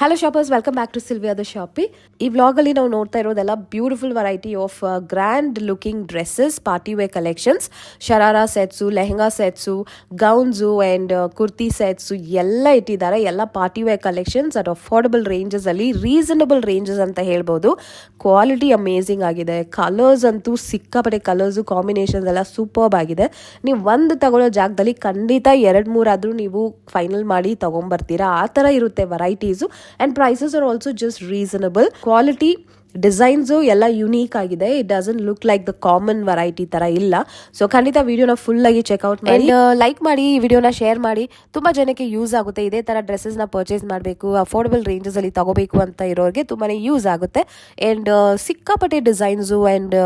Hello shoppers, welcome back to Sylvia the shoppy. ಈ ವ್ಲಾಗಲ್ಲಿ ನಾವು ನೋಡ್ತಾ ಇರೋದೆಲ್ಲ beautiful variety of grand looking dresses, party wear collections, sharara sets, lehenga sets, gowns and kurti sets ಎಲ್ಲ ಇಟ್ಟಿದ್ದಾರೆ. ಎಲ್ಲ party wear collections at affordable ರೇಂಜಸಲ್ಲಿ, ರೀಸನಬಲ್ ರೇಂಜಸ್ ಅಂತ ಹೇಳ್ಬೋದು. ಕ್ವಾಲಿಟಿ ಅಮೇಝಿಂಗ್ ಆಗಿದೆ. ಕಲರ್ಸ್ ಅಂತೂ ಸಿಕ್ಕಾಪಟ್ಟೆ ಕಲರ್ಸು, ಕಾಂಬಿನೇಷನ್ಸ್ ಎಲ್ಲ ಸೂಪರ್ಬ್ ಆಗಿದೆ. ನೀವು ಒಂದು ತಗೊಳ್ಳೋ ಜಾಗದಲ್ಲಿ ಖಂಡಿತ 2-3 ಆದರೂ ನೀವು ಫೈನಲ್ ಮಾಡಿ ತೊಗೊಂಬರ್ತೀರಾ. ಆ ಥರ ಇರುತ್ತೆ varieties. And prices are also just reasonable. Quality, designs ಎಲ್ಲ ಯುನೀಕ್ ಆಗಿದೆ. It doesn't look like the common variety ಥರ ಇಲ್ಲ. ಸೊ ಖಂಡಿತ ವಿಡಿಯೋನ ಫುಲ್ ಆಗಿ ಚೆಕ್ಔಟ್ ಮಾಡಿ, ಲೈಕ್ ಮಾಡಿ, ಈ ವಿಡಿಯೋನ ಶೇರ್ ಮಾಡಿ. ತುಂಬ ಜನಕ್ಕೆ ಯೂಸ್ ಆಗುತ್ತೆ. ಇದೇ ಥರ ಡ್ರೆಸ್ಸಸ್ನ ಪರ್ಚೇಸ್ ಮಾಡಬೇಕು, ಅಫೋರ್ಡಬಲ್ ರೇಂಜಸಲ್ಲಿ ತಗೋಬೇಕು ಅಂತ ಇರೋರಿಗೆ ತುಂಬಾ ಯೂಸ್ ಆಗುತ್ತೆ. ಆ್ಯಂಡ್ ಸಿಕ್ಕಾಪಟ್ಟೆ designs and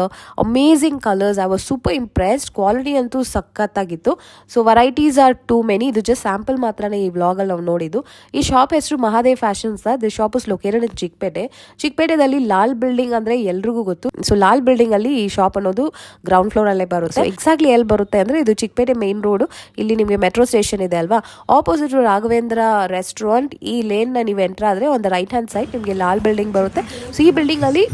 amazing colours. I was super impressed. Quality ಅಂತೂ ಸಖತ್ತಾಗಿತ್ತು. So varieties are too many. ಇದು ಜಸ್ಟ್ ಸ್ಯಾಂಪಲ್ ಮಾತ್ರನೇ ಈ ವ್ಲಾಗಲ್ಲಿ ನಾವು ನೋಡಿದ್ದು. ಈ ಶಾಪ್ ಹೆಸರು Mahadev fashions. The shop is located in ಚಿಕ್ಕಪೇಟೆದಲ್ಲಿ ಲಾಲ್ ಬಿಲ್ಡಿಂಗ್ ಅಂದ್ರೆ ಎಲ್ರಿಗೂ ಗೊತ್ತು. ಸೊ ಲಾಲ್ ಬಿಲ್ಡಿಂಗ್ ಅಲ್ಲಿ ಈ ಶಾಪ್ ಅನ್ನೋದು ಗ್ರೌಂಡ್ ಫ್ಲೋರ್ ಅಲ್ಲೇ ಬರುತ್ತೆ. ಎಕ್ಸಾಕ್ಟ್ಲಿ ಎಲ್ಲಿ ಬರುತ್ತೆ ಅಂದ್ರೆ ಇದು ಚಿಕ್ಕಪೇಟೆ ಮೇನ್ ರೋಡ್. ಇಲ್ಲಿ ನಿಮಗೆ ಮೆಟ್ರೋ ಸ್ಟೇಷನ್ ಇದೆ ಅಲ್ವಾ, ಆಪೋಸಿಟ್ ರಾಘವೇಂದ್ರ ರೆಸ್ಟೋರೆಂಟ್. ಈ ಲೇನ್ ನ ನೀವು ಎಂಟರ್ ಆದ್ರೆ ಒಂದು ರೈಟ್ ಹ್ಯಾಂಡ್ ಸೈಡ್ ನಿಮಗೆ ಲಾಲ್ ಬಿಲ್ಡಿಂಗ್ ಬರುತ್ತೆ. ಸೊ ಈ ಬಿಲ್ಡಿಂಗ್ ಅಲ್ಲಿ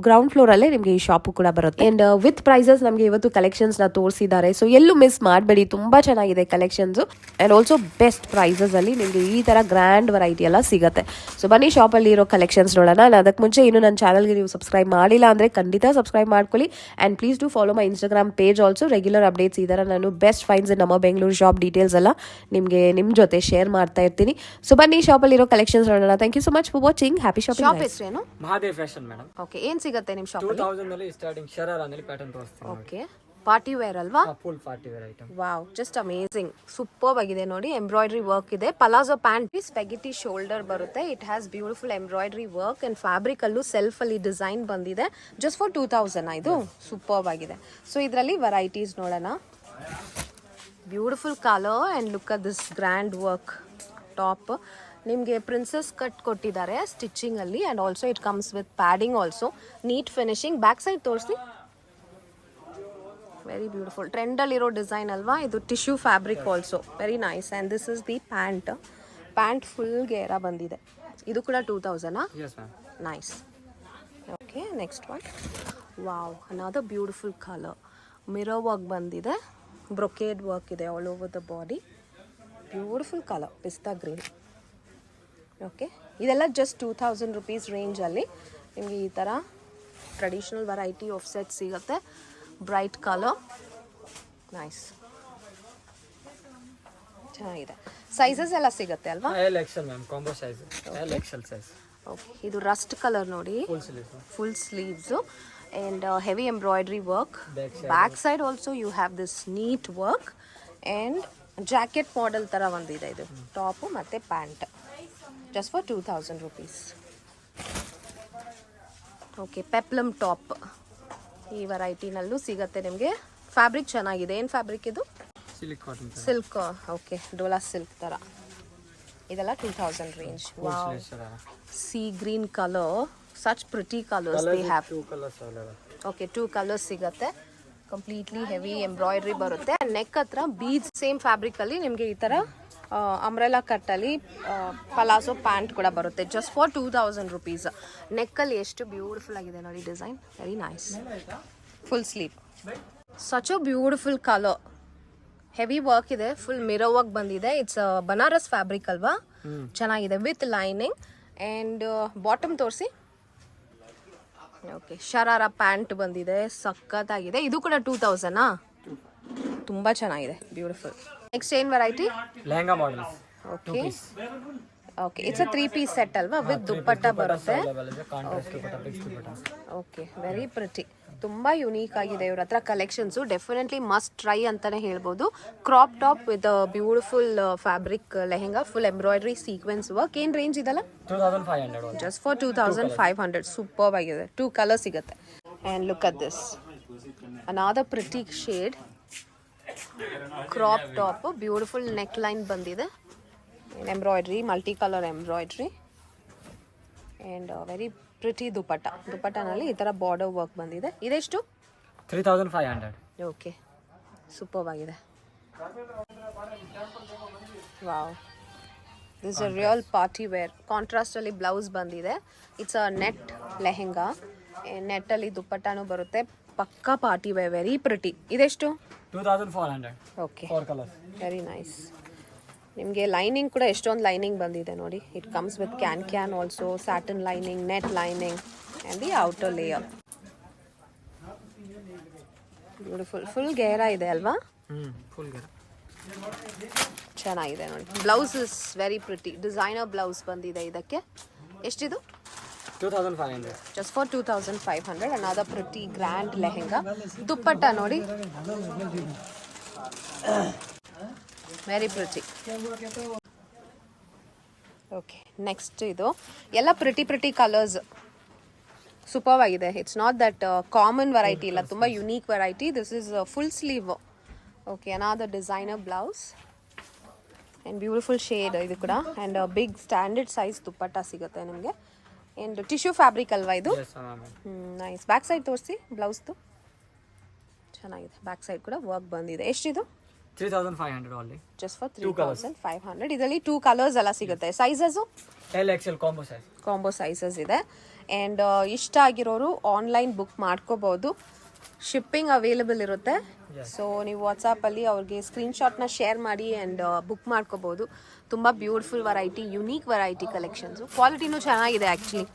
ಗ್ರೌಂಡ್ ಫ್ಲೋರ್ ಅಲ್ಲೇ ನಿಮಗೆ ಈ ಶಾಪ್ ಕೂಡ ಬರುತ್ತೆ. ಅಂಡ್ ವಿತ್ ಪ್ರೈಸಸ್ ನಮಗೆ ಇವತ್ತು ಕಲೆಕ್ಷನ್ಸ್ ನ ತೋರಿಸಿದ್ದಾರೆ. ಸೊ ಎಲ್ಲೂ ಮಿಸ್ ಮಾಡಬೇಡಿ, ತುಂಬಾ ಚೆನ್ನಾಗಿದೆ collections. And also best prices ಅಲ್ಲಿ ನಿಮಗೆ ಈ ತರ ಗ್ರ್ಯಾಂಡ್ ವೆರೈಟಿ ಎಲ್ಲ ಸಿಗುತ್ತೆ. ಸೊ ಬನ್ನಿ ಶಾಪ್ ಅಲ್ಲಿ ಇರೋ ಕಲೆಕ್ಷನ್ಸ್ ನೋಡೋಣ. ಅದಕ್ಕೆ ಮುಂಚೆ ಇನ್ನು ನನ್ನ ಚಾನಲ್ಗೆ ನೀವು ಸಬ್ಸ್ಕ್ರೈಬ್ ಮಾಡಿಲ್ಲ ಅಂದರೆ ಖಂಡಿತ ಸಬ್ಸ್ಕ್ರೈಬ್ ಮಾಡ್ಕೊಳ್ಳಿ. And please do follow my Instagram page also. Regular updates ಇದರ ನಾನು ಬೆಸ್ಟ್ ಫೈನ್ಸ್ ನಮ್ಮ ಬೆಂಗಳೂರು ಶಾಪ್ ಡೀಟೇಲ್ಸ್ ಎಲ್ಲ ನಿಮಗೆ ನಿಮ್ಮ ಜೊತೆ ಶೇರ್ ಮಾಡ್ತಾ ಇರ್ತೀನಿ. ಸೊ ಬನ್ನಿ ಶಾಪಲ್ಲಿರೋ ಕಲೆಕ್ಷನ್ಸ್ ನೋಡೋಣ. Thank you so much for watching. Happy shopping. Shop ಹೆಸರೇನು? Mahadev fashion madam. ಓಕೆ, ಏನ್ ಸಿಗುತ್ತೆ ನಿಮ್ಮ ಶಾಪ್? 2000 ನಲ್ಲಿ ಸ್ಟಾರ್ಟಿಂಗ್ ಶರಾರಾನಲ್ಲಿ ಪ್ಯಾಟರ್ನ್ ತೋರಿಸ್ತೀನಿ. ಓಕೆ, ಪಾರ್ಟಿ ವೇರ್ ಅಲ್ವಾ? Full party wear item. Wow, just amazing, super ಆಗಿದೆ ನೋಡಿ. ಎಂಬ್ರಾಯ್ಡ್ರಿ ವರ್ಕ್ ಇದೆ. ಪಲಾಜೋ ಪ್ಯಾಂಟ್, ಸ್ಪೆಗೆಟಿ ಶೋಲ್ಡರ್ ಬರುತ್ತೆ. It has beautiful embroidery work and fabric ಅಲ್ಲೂ ಸೆಲ್ಫ್ ಅಲ್ಲಿ ಡಿಸೈನ್ ಬಂದಿದೆ. ಜಸ್ಟ್ ಫಾರ್ 2000 ಇದು ಸೂಪರ್ ಆಗಿದೆ. ಸೊ ಇದರಲ್ಲಿ ವೆರೈಟೀಸ್ ನೋಡೋಣ. Beautiful colour and look at this grand work top. ನಿಮಗೆ ಪ್ರಿನ್ಸಸ್ ಕಟ್ ಕೊಟ್ಟಿದ್ದಾರೆ ಸ್ಟಿಚಿಂಗ್ ಅಲ್ಲಿ. And also it comes with padding also. Neat finishing. Back side ತೋರಿಸಿ. Very beautiful. ಟ್ರೆಂಡಲ್ಲಿರೋ ಡಿಸೈನ್ ಅಲ್ವಾ ಇದು. Tissue fabric also very nice. And this is the pant full ಗೇರ ಬಂದಿದೆ. ಇದು ಕೂಡ 2000. Nice. Okay, next one. Wow, another beautiful colour. Mirror work ಬಂದಿದೆ. Brocade work ಇದೆ all over the body. Beautiful colour, ಪಿಸ್ತಾ ಗ್ರೀನ್. ಓಕೆ, ಇದೆಲ್ಲ just 2000 rupees ರೇಂಜಲ್ಲಿ ನಿಮಗೆ ಈ ಥರ ಟ್ರೆಡಿಷ್ನಲ್ ವೆರೈಟಿ ಆಫ್ ಸೆಟ್ ಸಿಗುತ್ತೆ. ಬ್ರೈಟ್ ಕಲರ್, ನೈಸ್, ಚೆನ್ನಾಗಿದೆ. ಸೈಜಸ್ ಎಲ್ಲ ಸಿಗುತ್ತೆ ಅಲ್ವಾ? L XL ma'am, combo size. L XL size. Okay, ಇದು ರಸ್ಟ್ ಕಲರ್ ನೋಡಿ. Full sleeves and heavy embroidery work. Back side also you have this neat work and jacket model ಥರ ಒಂದಿದೆ. ಇದು top ಮತ್ತು pant. Just for 2000 rupees. Okay, peplum top ಈ ವೆರೈಟಿನಲ್ಲೂ ಸಿಗುತ್ತೆ ನಿಮಗೆ. ಫ್ಯಾಬ್ರಿಕ್ ಚೆನ್ನಾಗಿದೆ. ಏನು ಫ್ಯಾಬ್ರಿಕ್ ಇದು? ಸಿಲ್ಕ್. ಓಕೆ, ಡೋಲಾ ಸಿಲ್ಕ್ ಥರ. ಇದೆಲ್ಲ 2000 range. Wow, C green colour. Such pretty colours they have. Okay, 2 colours ಸಿಗುತ್ತೆ. ಕಂಪ್ಲೀಟ್ಲಿ ಹೆವಿ ಎಂಬ್ರಾಯ್ಡ್ರಿ ಬರುತ್ತೆ. ನೆಕ್ ಹತ್ರ ಬೀಡ್ಸ್ ಸೇಮ್ ಫ್ಯಾಬ್ರಿಕಲ್ಲಿ ನಿಮಗೆ ಈ ಥರ ಅಂಬ್ರೆಲಾ ಕಟ್ಟಲ್ಲಿ ಪಲಾಸೋ ಪ್ಯಾಂಟ್ ಕೂಡ ಬರುತ್ತೆ. Just for 2000 rupees. ನೆಕ್ಕಲ್ಲಿ ಎಷ್ಟು ಬ್ಯೂಟಿಫುಲ್ ಆಗಿದೆ ನೋಡಿ design. Very nice. Full sleeve. Such a beautiful colour. Heavy work ಇದೆ. ಫುಲ್ ಮಿರರ್ ವರ್ಕ್ ಬಂದಿದೆ. ಇಟ್ಸ್ ಬನಾರಸ್ ಫ್ಯಾಬ್ರಿಕ್ ಅಲ್ವಾ? ಚೆನ್ನಾಗಿದೆ ವಿತ್ ಲೈನಿಂಗ್. ಆ್ಯಂಡ್ ಬಾಟಮ್ ತೋರಿಸಿ. ಓಕೆ, ಶರಾರಾ ಪ್ಯಾಂಟ್ ಬಂದಿದೆ. ಸಖತ್ತಾಗಿದೆ. ಇದು ಕೂಡ 2000. ತುಂಬ ಚೆನ್ನಾಗಿದೆ. ಬ್ಯೂಟಿಫುಲ್. ನೆಕ್ಸ್ಟ್ ಏನು variety? Lehenga models. Okay, okay, it's a 3 piece set ಅಲ್ವಾ? ವಿತ್ ದುಪ್ಪಟ್ಟ ಬರುತ್ತೆ. Okay, very pretty. ತುಂಬ ಯುನೀಕ್ ಆಗಿದೆ ಇವ್ರ ಹತ್ರ ಕಲೆಕ್ಷನ್ಸು. ಡೆಫಿನೆಟ್ಲಿ ಮಸ್ಟ್ ಟ್ರೈ ಅಂತಾನೆ ಹೇಳ್ಬೋದು. Crop top with beautiful fabric lehenga, full embroidery sequence work. ಏನು ರೇಂಜ್ ಇದೆಲ್ಲ? 2500. Just for 2500. ಸೂಪರ್ ಆಗಿದೆ. 2 ಕಲರ್ ಸಿಗುತ್ತೆ. And look at this, another pretty shade. Crop top, beautiful neck line ಬಂದಿದೆ. Embroidery, multi colour embroidery and very pretty dupatta. ದುಪ್ಪಟ್ಟನಲ್ಲಿ ಈ ಥರ border work ಬಂದಿದೆ. ಇದೆಷ್ಟು? 3500. ಓಕೆ, ಸೂಪರ್ ಆಗಿದೆ. Wow, this a real party wear. ಕಾಂಟ್ರಾಸ್ಟಲ್ಲಿ ಬ್ಲೌಸ್ ಬಂದಿದೆ. It's a net lehenga. ನೆಟ್ಟಲ್ಲಿ ದುಪ್ಪಟ್ಟಾನು ಬರುತ್ತೆ. ಪಕ್ಕಾ ಪಾರ್ಟಿ ವೇರ್, ವೆರಿ ಪ್ರಿಟಿ. ಇದೆಷ್ಟು? 2400. Okay, 4 colors. Very nice. ನಿಮಗೆ ಲೈನಿಂಗ್ ಕೂಡ ಎಷ್ಟೊಂದು ಲೈನಿಂಗ್ ಬಂದಿದೆ ನೋಡಿ. It comes with can also, satin lining, net lining and the outer layer. Beautiful. Full ಗೇರಾ ಇದೆ ಅಲ್ವಾ? ಫುಲ್ ಗೆರ. ಚೆನ್ನಾಗಿದೆ ನೋಡಿ. Blouse is very pretty. Designer blouse ಬಂದಿದೆ ಇದಕ್ಕೆ. ಎಷ್ಟಿದು? 2500. Just for 2500. Another pretty grand lehenga. Dupatta ನೋಡಿ, ವೆರಿ ಪ್ರಿಟಿ. ಓಕೆ, ನೆಕ್ಸ್ಟ್ ಇದು ಎಲ್ಲ ಪ್ರಿಟಿ ಕಲರ್ಸ್. ಸೂಪರ್ ಆಗಿದೆ. It's not that common variety ಇಲ್ಲ, ತುಂಬ unique variety. This is full sleeve. Okay, another designer blouse and beautiful shade ಇದು ಕೂಡ. ಆ್ಯಂಡ್ ಬಿಗ್ ಸ್ಟ್ಯಾಂಡರ್ಡ್ ಸೈಜ್ ದುಪ್ಪಟ್ಟ ಸಿಗುತ್ತೆ ನಿಮಗೆ. ಆ್ಯಂಡ್ ಟಿಶ್ಯೂ ಫ್ಯಾಬ್ರಿಕ್ ಅಲ್ವಾ ಇದು? Yes, ma'am. Nice. Back side ತೋರಿಸಿ ಬ್ಲೌಸ್ದು. ಚೆನ್ನಾಗಿದೆ. ಬ್ಯಾಕ್ ಸೈಡ್ ಕೂಡ ವರ್ಕ್ ಬಂದಿದೆ. ಎಷ್ಟಿದು? 3500 only. Just for 3500. ಇದರಲ್ಲಿ 2 ಕಲರ್ಸ್ ಎಲ್ಲ ಸಿಗುತ್ತೆ. Sizes LXL combo size. Combo sizes ಇದೆ. ಆ್ಯಂಡ್ ಇಷ್ಟ ಆಗಿರೋರು ಆನ್ಲೈನ್ ಬುಕ್ ಮಾಡ್ಕೋಬೋದು. ಶಿಪ್ಪಿಂಗ್ ಅವೈಲೇಬಲ್ ಇರುತ್ತೆ. ಸೊ ನೀವು ವಾಟ್ಸಾಪಲ್ಲಿ ಅವ್ರಿಗೆ ಸ್ಕ್ರೀನ್ಶಾಟ್ನ ಶೇರ್ ಮಾಡಿ ಆ್ಯಂಡ್ ಬುಕ್ ಮಾಡ್ಕೋಬೋದು. ತುಂಬ beautiful variety, unique variety collections. ಕ್ವಾಲಿಟಿನೂ ಚೆನ್ನಾಗಿದೆ ಆ್ಯಕ್ಚುಲಿ.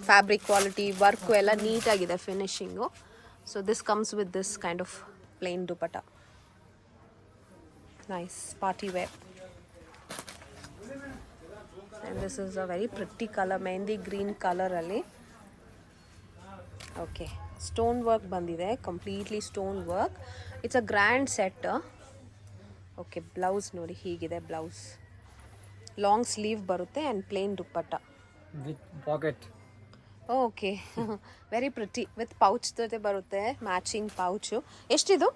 ಫ್ಯಾಬ್ರಿಕ್ ಕ್ವಾಲಿಟಿ, ವರ್ಕು ಎಲ್ಲ ನೀಟಾಗಿದೆ, finishing. So this comes with this kind of plain dupatta. Nice party wear. And this is a very pretty colour, mehndi green ಕಲರಲ್ಲಿ. Okay, stone work ಬಂದಿದೆ, completely stone work. It's a grand set. Okay, blouse ನೋಡಿ ಹೀಗಿದೆ. Blouse long sleeve ಬರುತ್ತೆ and plain dupatta. With pocket. Okay, very pretty. With pouch ಜೊತೆ ಬರುತ್ತೆ, matching pouch. ಎಷ್ಟಿದು?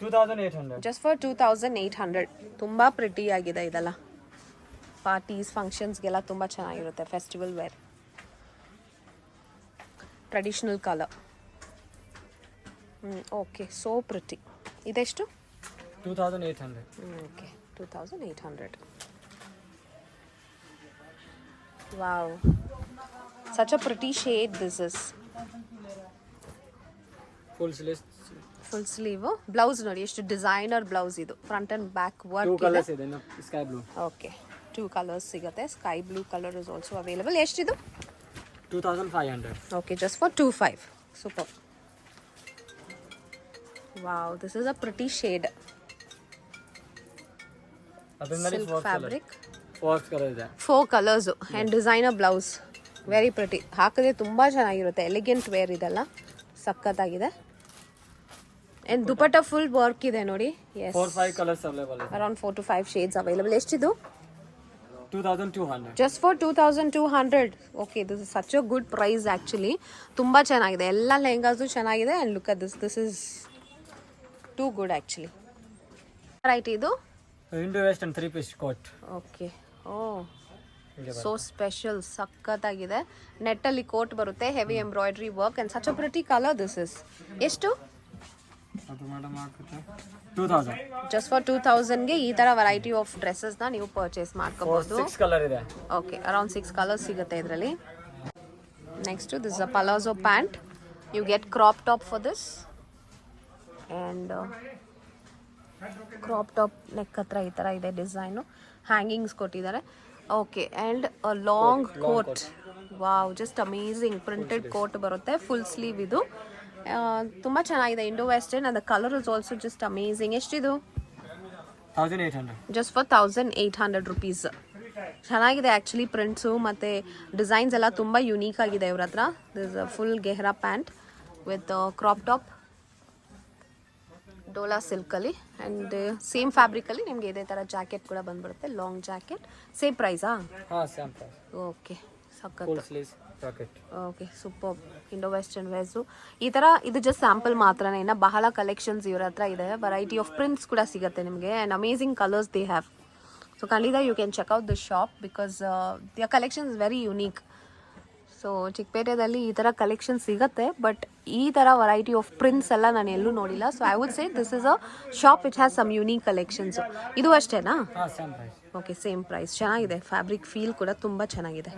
2800. Just for 2800. ತುಂಬ pretty ಆಗಿದೆ ಇದೆಲ್ಲ. ಪಾರ್ಟೀಸ್, ಫಂಕ್ಷನ್ಸ್ಗೆಲ್ಲ ತುಂಬ ಚೆನ್ನಾಗಿರುತ್ತೆ. Festival wear, traditional colour. Okay, so pretty. ಇದೆಷ್ಟು? 2800. Okay, 2800. Wow, such a pretty shade this is. Full sleeves. Full sleeve. Blouse ನೋಡಿ ಎಷ್ಟು ಡಿಸೈನರ್ ಬ್ಲೌಸ್ ಇದು. ಫ್ರಂಟ್ ಅಂಡ್ ಬ್ಯಾಕ್ 2 ವರ್ಕ್ ಇದೆ. colors ಇದೆ. Sky blue. ಓಕೆ, 2 ಕಲರ್ಸ್ ಸಿಗುತ್ತೆ. Sky blue colour is also available. ಎಷ್ಟಿದು? 2500. ಓಕೆ, just for 25. Super. Wow, this is a pretty shade. ಅದರಲ್ಲಿ silk 4 fabric. 4 color ಇದೆ. 4 colours and designer blouse. Very pretty. ಹಾಕಿದ್ರೆ ತುಂಬ ಚೆನ್ನಾಗಿರುತ್ತೆ. ಎಲಿಗೆಂಟ್ ವೇರ್ ಇದೆಲ್ಲ, ಸಖತ್ತಾಗಿದೆ. ಆ್ಯಂಡ್ ದುಪಟ್ಟ ಫುಲ್ ವರ್ಕ್ ಇದೆ ನೋಡಿ. ಎಸ್, 4-5 colors available ಇದೆ. Around 4 to 5 shades available. ಎಷ್ಟಿದು? 2200. Just for 2200. Okay, this is such a good price actually. ತುಂಬ ಚೆನ್ನಾಗಿದೆ. ಎಲ್ಲ ಲೆಹಂಗಾಸು ಚೆನ್ನಾಗಿದೆ. And look at this is too good actually. Right, ಇದು Indo western 3-piece coat. Okay. Oh, so special, ಸಖತ್ತಾಗಿದೆ. ನೆಟ್ಟಲ್ಲಿ coat ಬರುತ್ತೆ, heavy embroidery work and such a pretty colour this is. ಎಷ್ಟು? ಅದು ಮೇಡಮ್ ಹಾಕುತ್ತೆ 2000. ಜಸ್ಟ್ ಫಾರ್ 2000ಗೆ ಈ ಥರ variety of ಡ್ರೆಸ್ಸಸ್ನ ನೀವು ಪರ್ಚೇಸ್ ಮಾಡ್ಕೋಬೋದು. 6 color ಇದೆ. ಓಕೆ, ಅರೌಂಡ್ 6 ಕಲರ್ಸ್ ಸಿಗುತ್ತೆ ಇದರಲ್ಲಿ. Next this a palazzo pant. You get crop top for this and crop top neck ಹತ್ರ ಈ ಥರ ಇದೆ ಡಿಸೈನು. ಹ್ಯಾಂಗಿಂಗ್ಸ್ ಕೊಟ್ಟಿದ್ದಾರೆ. Okay, and a long coat. Wow, just amazing. Printed coat ಬರುತ್ತೆ, full sleeve ಇದು. ತುಂಬ ಚೆನ್ನಾಗಿದೆ. Indo western and the colour is also just amazing. ಎಷ್ಟಿದು? 1800. Just for 1800 rupees. ಚೆನ್ನಾಗಿದೆ ಆ್ಯಕ್ಚುಲಿ. ಪ್ರಿಂಟ್ಸು ಮತ್ತು ಡಿಸೈನ್ಸ್ ಎಲ್ಲ ತುಂಬ ಯುನೀಕ್ ಆಗಿದೆ ಇವ್ರ ಹತ್ರ. This full ಗೆಹ್ರಾ pant with crop top, ಡೋಲಾ ಸಿಲ್ಕಲ್ಲಿ ಆ್ಯಂಡ್ ಸೇಮ್ ಫ್ಯಾಬ್ರಿಕಲ್ಲಿ ನಿಮಗೆ ಇದೇ ಥರ ಜಾಕೆಟ್ ಕೂಡ ಬಂದ್ಬಿಡುತ್ತೆ. Long jacket. ಸೇಮ್ ಪ್ರೈಸಾ? ಹಾಂ, ಸೇಮ್ ಪ್ರೈಸ್. ಓಕೆ, ಸಖತ್. Full sleeves jacket. Okay, super. Indo western wears ಈ ಥರ. ಇದು ಜಸ್ಟ್ ಸ್ಯಾಂಪಲ್ ಮಾತ್ರನೇ, ಇನ್ನು ಬಹಳ ಕಲೆಕ್ಷನ್ಸ್ ಇವ್ರ ಹತ್ರ ಇದೆ. ವೆರೈಟಿ ಆಫ್ ಪ್ರಿಂಟ್ಸ್ ಕೂಡ ಸಿಗುತ್ತೆ ನಿಮಗೆ and amazing colours they have. So ಖಂಡಿತ you can check out the shop because their collection is very unique. So ಚಿಕ್ಕಪೇಟೆದಲ್ಲಿ ಈ ಥರ ಕಲೆಕ್ಷನ್ ಸಿಗುತ್ತೆ, ಬಟ್ ಈ ಥರ ವೆರೈಟಿ ಆಫ್ ಪ್ರಿಂಟ್ಸ್ ಎಲ್ಲ ನಾನು ಎಲ್ಲೂ ನೋಡಿಲ್ಲ. So I would say this is a shop which has some unique collections. ಇದು ಅಷ್ಟೇನಾ? ಹಾಂ, same price. Okay same price. ಚೆನ್ನಾಗಿದೆ, ಫ್ಯಾಬ್ರಿಕ್ ಫೀಲ್ ಕೂಡ ತುಂಬ ಚೆನ್ನಾಗಿದೆ.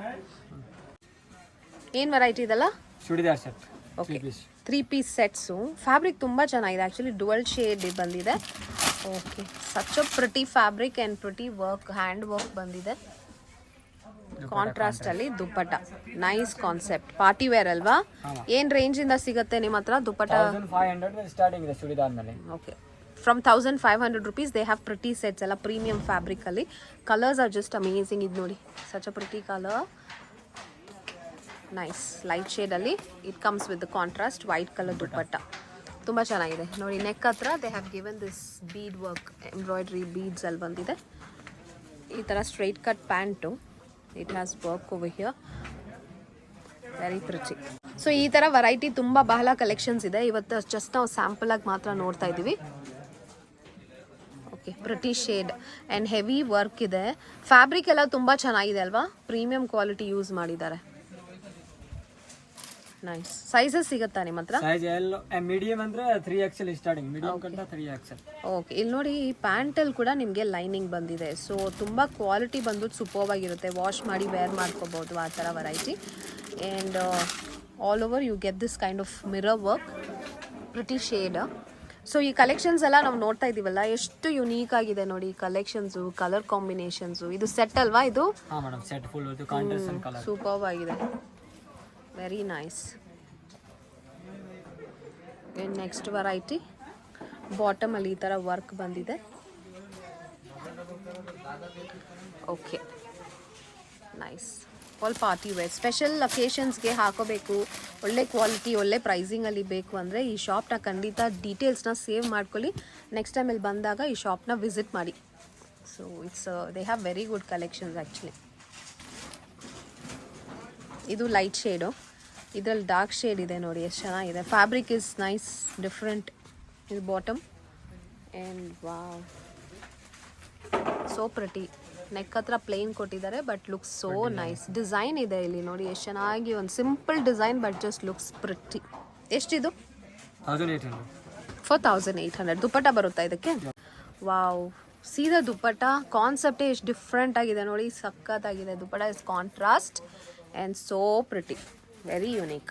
ಏನು ವೆರೈಟಿ ಇದೆಲ್ಲ? Churidar set. Okay 3 piece sets. Fabric ತುಂಬ ಚೆನ್ನಾಗಿದೆ, ಆ್ಯಕ್ಚುಲಿ ಡುವಲ್ ಶೇಡ್ ಬಂದಿದೆ. Okay such a pretty fabric and pretty work, hand work ಬಂದಿದೆ. ಕಾಂಟ್ರಾಸ್ಟ್ ಅಲ್ಲಿ dupatta, nice concept. Party wear ಅಲ್ವಾ? ಏನು ರೇಂಜಿಂದ ಸಿಗುತ್ತೆ ನಿಮ್ಮ ಹತ್ರ ದುಪ್ಪಟ್ಟ? 1500 ಸ್ಟಾರ್ಟಿಂಗ್ ಇದೆ ಚೂಡಿದಾರ್ ಮೇಲೆ. Okay from 1500 rupees they have pretty sets ಎಲ್ಲ ಪ್ರೀಮಿಯಂ ಫ್ಯಾಬ್ರಿಕಲ್ಲಿ. Colours are just amazing. ಇದು ನೋಡಿ, such a pretty colour, nice light ಶೇಡಲ್ಲಿ. It comes with contrast white colour dupatta, ತುಂಬ ಚೆನ್ನಾಗಿದೆ ನೋಡಿ. ನೆಕ್ ಹತ್ರ they have given this bead work, embroidery beads ಅಲ್ಲಿ ಬಂದಿದೆ. ಈ ಥರ straight cut pant, it has work over here, very pretty. So ಈ ಥರ ವೆರೈಟಿ ತುಂಬ ಬಹಳ ಕಲೆಕ್ಷನ್ಸ್ ಇದೆ. ಇವತ್ತು ಜಸ್ಟ್ ನಾವು ಸ್ಯಾಂಪಲ್ ಆಗಿ ಮಾತ್ರ ನೋಡ್ತಾ ಇದ್ದೀವಿ. Okay pretty shade and heavy work ಇದೆ. ಫ್ಯಾಬ್ರಿಕ್ ಎಲ್ಲ ತುಂಬ ಚೆನ್ನಾಗಿದೆ ಅಲ್ವಾ? ಪ್ರೀಮಿಯಂ ಕ್ವಾಲಿಟಿ ಯೂಸ್ ಮಾಡಿದ್ದಾರೆ. ನೈಸ್. ಸೈಜಸ್ ಸಿಗುತ್ತಾ ನಿಮ್ಮ ಹತ್ರ? ಸೈಜ್ ಎಲ್ ಮೀಡಿಯಂ ಅಂದ್ರೆ 3XL ಸ್ಟಾರ್ಟಿಂಗ್, ಮೀಡಿಯಂ ಕಂತ 3XL. ಓಕೆ ಇಲ್ಲಿ ನೋಡಿ, ಈ ಪ್ಯಾಂಟಲ್ಲಿ ಕೂಡ ನಿಮಗೆ ಲೈನಿಂಗ್ ಬಂದಿದೆ. ಸೊ ತುಂಬ ಕ್ವಾಲಿಟಿ ಬಂದ್ಬಿಟ್ಟು ಸೂಪರ್ಬ್ ಆಗಿರುತ್ತೆ. ವಾಶ್ ಮಾಡಿ ವೇರ್ ಮಾಡ್ಕೋಬೋದು ಆ ಥರ variety. And all over you get this kind of mirror work, pretty shade. So ಈ ಕಲೆಕ್ಷನ್ಸ್ ಎಲ್ಲ ನಾವು ನೋಡ್ತಾ ಇದ್ದೀವಲ್ಲ, ಎಷ್ಟು ಯುನೀಕ್ ಆಗಿದೆ ನೋಡಿ ಕಲೆಕ್ಷನ್ಸು, ಕಲರ್ ಕಾಂಬಿನೇಷನ್ಸು. ಇದು ಸೆಟ್ ಅಲ್ವಾ ಇದು? ಹಾಂ ಮೇಡಮ್, ಸೆಟ್ ಫುಲ್ ಇದು ಕಾಂಟ್ರಾಸ್ಟ್ ಕಲರ್, ಸೂಪರ್ಬ್ ಆಗಿದೆ, ವೆರಿ ನೈಸ್. ನೆಕ್ಸ್ಟ್ ವೆರೈಟಿ ಬಾಟಮಲ್ಲಿ ಈ ಥರ ವರ್ಕ್ ಬಂದಿದೆ. Okay nice. All party wear, special ಅಕೇಶನ್ಸ್ಗೆ ಹಾಕೋಬೇಕು, ಒಳ್ಳೆ ಕ್ವಾಲಿಟಿ ಒಳ್ಳೆ ಪ್ರೈಸಿಂಗಲ್ಲಿ ಬೇಕು ಅಂದರೆ ಈ ಶಾಪ್ನ ಖಂಡಿತ ಡೀಟೇಲ್ಸ್ನ ಸೇವ್ ಮಾಡ್ಕೊಳ್ಳಿ. ನೆಕ್ಸ್ಟ್ ಟೈಮ್ ಇಲ್ಲಿ ಬಂದಾಗ ಈ ಶಾಪ್ನ ವಿಸಿಟ್ ಮಾಡಿ. So it's they have very good collections actually. ಇದು ಲೈಟ್ ಶೇಡು, ಇದರಲ್ಲಿ ಡಾರ್ಕ್ ಶೇಡ್ ಇದೆ ನೋಡಿ, ಎಷ್ಟು ಚೆನ್ನಾಗಿದೆ. Fabric is nice, different. ಇದು bottom and wow, so pretty. Neck ಹತ್ರ ಪ್ಲೇನ್ ಕೊಟ್ಟಿದ್ದಾರೆ but looks so nice. Design ಇದೆ ಇಲ್ಲಿ ನೋಡಿ, ಎಷ್ಟು ಚೆನ್ನಾಗಿ, ಒಂದು simple design but just looks pretty. ಎಷ್ಟಿದು? 1800. ಫಾರ್ 1800. ದುಪ್ಪಟ್ಟ ಬರುತ್ತಾ ಇದಕ್ಕೆ? ವಾವ್, ಸೀದಾ ದುಪ್ಪಟ್ಟ. ಕಾನ್ಸೆಪ್ಟೇ ಎಷ್ಟು ಡಿಫ್ರೆಂಟ್ ಆಗಿದೆ ನೋಡಿ, ಸಖತ್ತಾಗಿದೆ. Dupatta is contrast and so pretty, very unique.